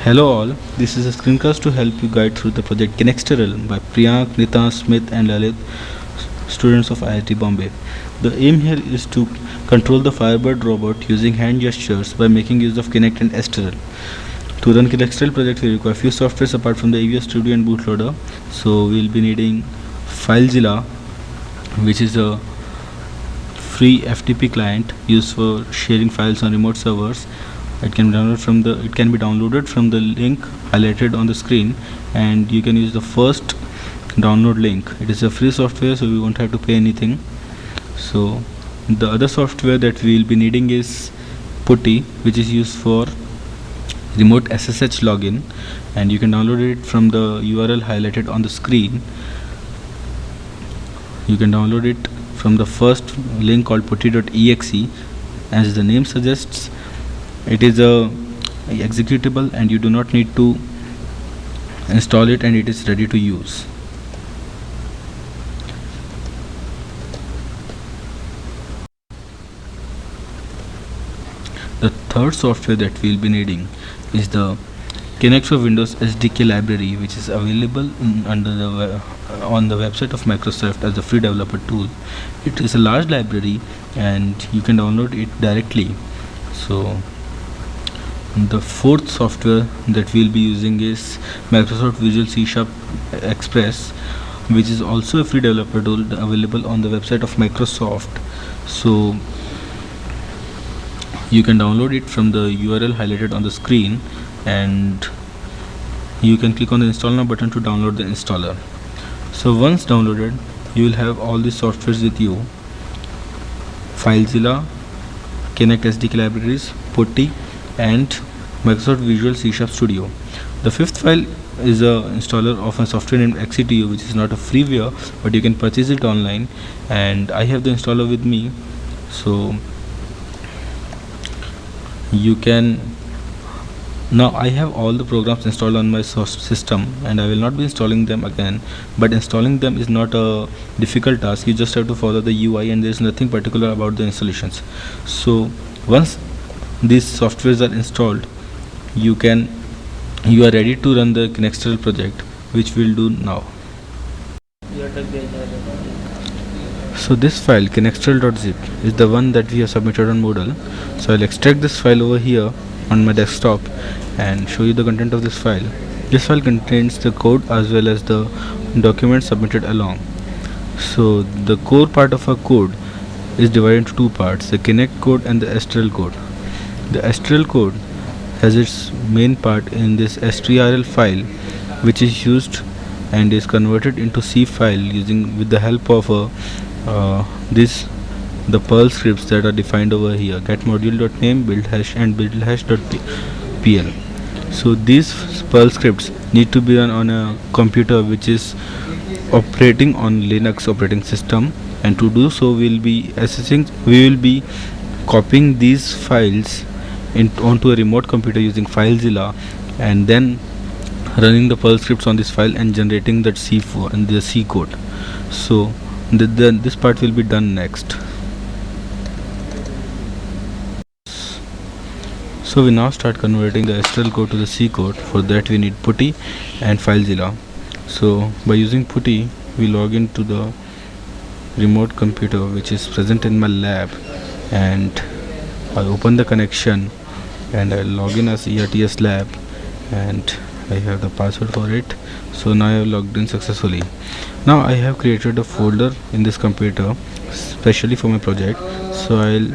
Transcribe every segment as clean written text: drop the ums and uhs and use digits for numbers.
Hello all, this is a screencast to help you guide through the project Kinexteril by Priyank, Nita, Smith and Lalit, students of IIT Bombay. The aim here is to control the Firebird robot using hand gestures by making use of Kinect and Esteril. To run Kinexteril project we require few softwares apart from the AVS Studio and bootloader. So we will be needing FileZilla, which is a free FTP client used for sharing files on remote servers. It can be downloaded from the link highlighted on the screen, and you can use the first download link. It is a free software, so we won't have to pay anything. So the other software that we will be needing is Putty, which is used for remote SSH login, and you can download it from the URL highlighted on the screen. You can download it from the first link called putty.exe. As the name suggests, it is a executable and you do not need to install it, and it is ready to use. The third software that we will be needing is the Kinect for Windows SDK library, which is available on the website of Microsoft as a free developer tool. It is a large library and you can download it directly. So the fourth software that we'll be using is Microsoft Visual C# Express, which is also a free developer tool available on the website of Microsoft. So you can download it from the URL highlighted on the screen, and you can click on the install now button to download the installer. So once downloaded, you will have all these softwares with you: FileZilla, Kinect SDK libraries, Putty, and Microsoft Visual C# Studio. The fifth file is a installer of a software named XCTU, which is not a freeware, but you can purchase it online, and I have the installer with me. So you can now I have all the programs installed on my system, and I will not be installing them again, but installing them is not a difficult task. You just have to follow the UI, and there is nothing particular about the installations. So once these softwares are installed, you are ready to run the Kinexteril project, which we'll do now. So this file kinexteril.zip is the one that we have submitted on Moodle. So I'll extract this file over here on my desktop and show you the content of this file. This file contains the code as well as the documents submitted along. So the core part of our code is divided into two parts: the Kinect code and the Esteril code. The Esteril code has its main part in this strl file, which is used and is converted into C file with the help of the Perl scripts that are defined over here: getModule.name, buildHash, and buildHash.pl. So these Perl scripts need to be run on a computer which is operating on Linux operating system, and to do so we will be copying these files onto a remote computer using FileZilla, and then running the Perl scripts on this file and generating that C4 and the C code. So this part will be done next. So we now start converting the Esteril code to the C code. For that we need Putty and FileZilla. So by using Putty, we log into the remote computer which is present in my lab, and I open the connection and I log in as ERTS lab, and I have the password for it. So now I have logged in successfully. Now I have created a folder in this computer specially for my project. So I'll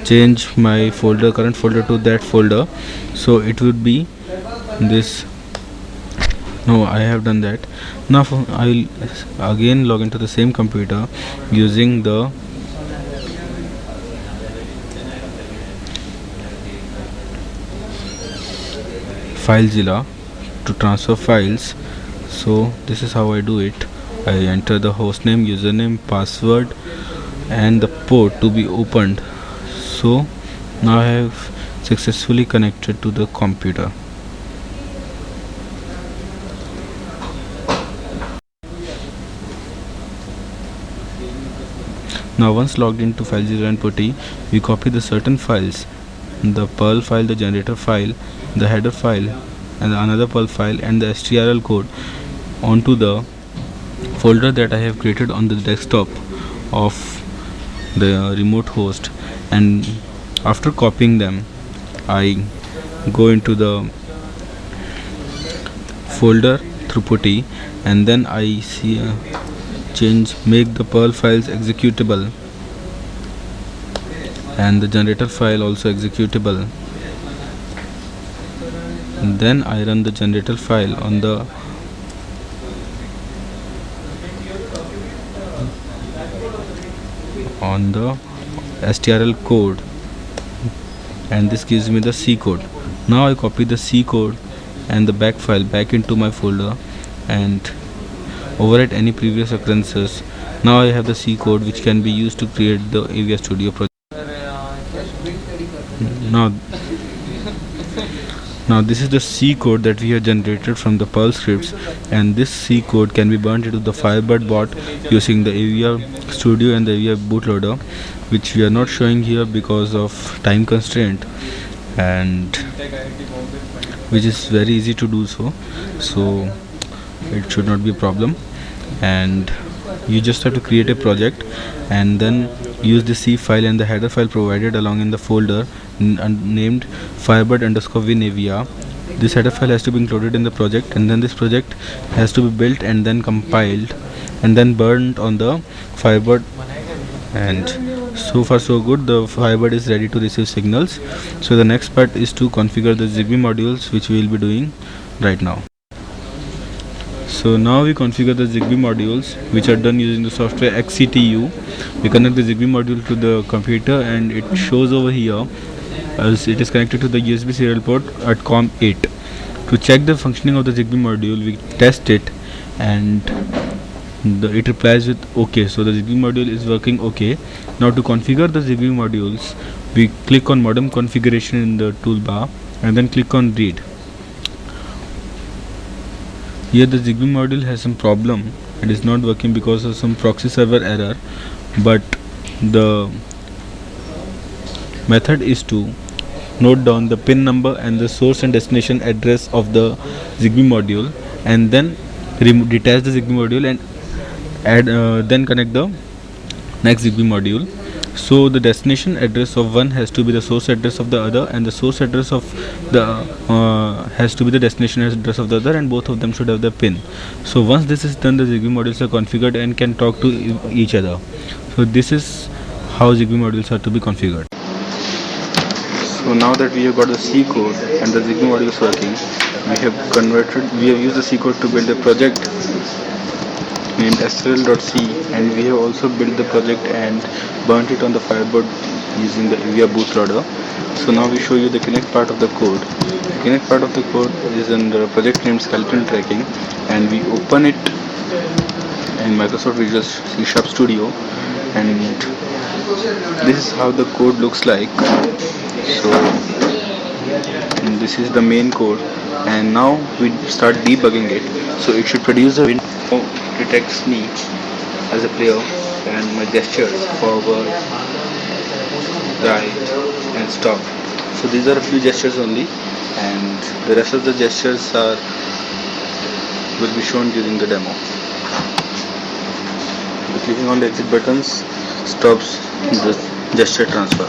change my current folder to that folder. So it would be this. No, I have done that. Now I will again log into the same computer using the FileZilla to transfer files. So this is how I do it. I enter the hostname, username, password, and the port to be opened. So now I have successfully connected to the computer. Now once logged into FileZilla and Putty, we copy the certain files: the Perl file, the generator file, the header file, and another Perl file and the strl code onto the folder that I have created on the desktop of the remote host. And after copying them, I go into the folder through putty, and then I see make the Perl files executable and the generator file also executable. And then I run the generator file on the strl code, and this gives me the C code. Now I copy the C code and the back file back into my folder and overwrite any previous occurrences. Now I have the C code which can be used to create the Avia Studio project. Now this is the C code that we have generated from the Perl scripts, and this C code can be burnt into the Firebird bot using the Avia Studio and the Avia bootloader, which we are not showing here because of time constraint, and which is very easy to do so it should not be a problem. And you just have to create a project and then use the C file and the header file provided along in the folder named firebird_win_avia. This header file has to be included in the project, and then this project has to be built and then compiled and then burned on the Firebird. And so far so good, the Firebird is ready to receive signals. So the next part is to configure the Zigbee modules, which we will be doing right now. So now we configure the Zigbee modules, which are done using the software XCTU. We connect the Zigbee module to the computer, and it shows over here as it is connected to the USB serial port at COM8. To check the functioning of the Zigbee module, we test it, and it replies with OK. So the Zigbee module is working OK. Now to configure the Zigbee modules, we click on modem configuration in the toolbar and then click on read. Here the Zigbee module has some problem. It is not working because of some proxy server error, but the method is to note down the pin number and the source and destination address of the Zigbee module, and then detach the Zigbee module and then connect the next Zigbee module. So the destination address of one has to be the source address of the other, and the source address of the has to be the destination address of the other, and both of them should have the pin. So once this is done, the Zigbee modules are configured and can talk to each other. So this is how Zigbee modules are to be configured. So now that we have got the C code and the Zigbee module is working, we have used the C code to build a project named strl.c, and we have also built the project and burnt it on the Firebird using the Avia bootloader. So now we show you the Kinect part of the code. The Kinect part of the code is under a project named Skeleton Tracking, and we open it in Microsoft Visual C# Studio, and this is how the code looks like. So this is the main code, and now we start debugging it. So it should produce a window. Detects me as a player and my gestures forward, right and stop. So these are a few gestures only, and the rest of the gestures will be shown during the demo. Clicking on the exit buttons stops the gesture transfer.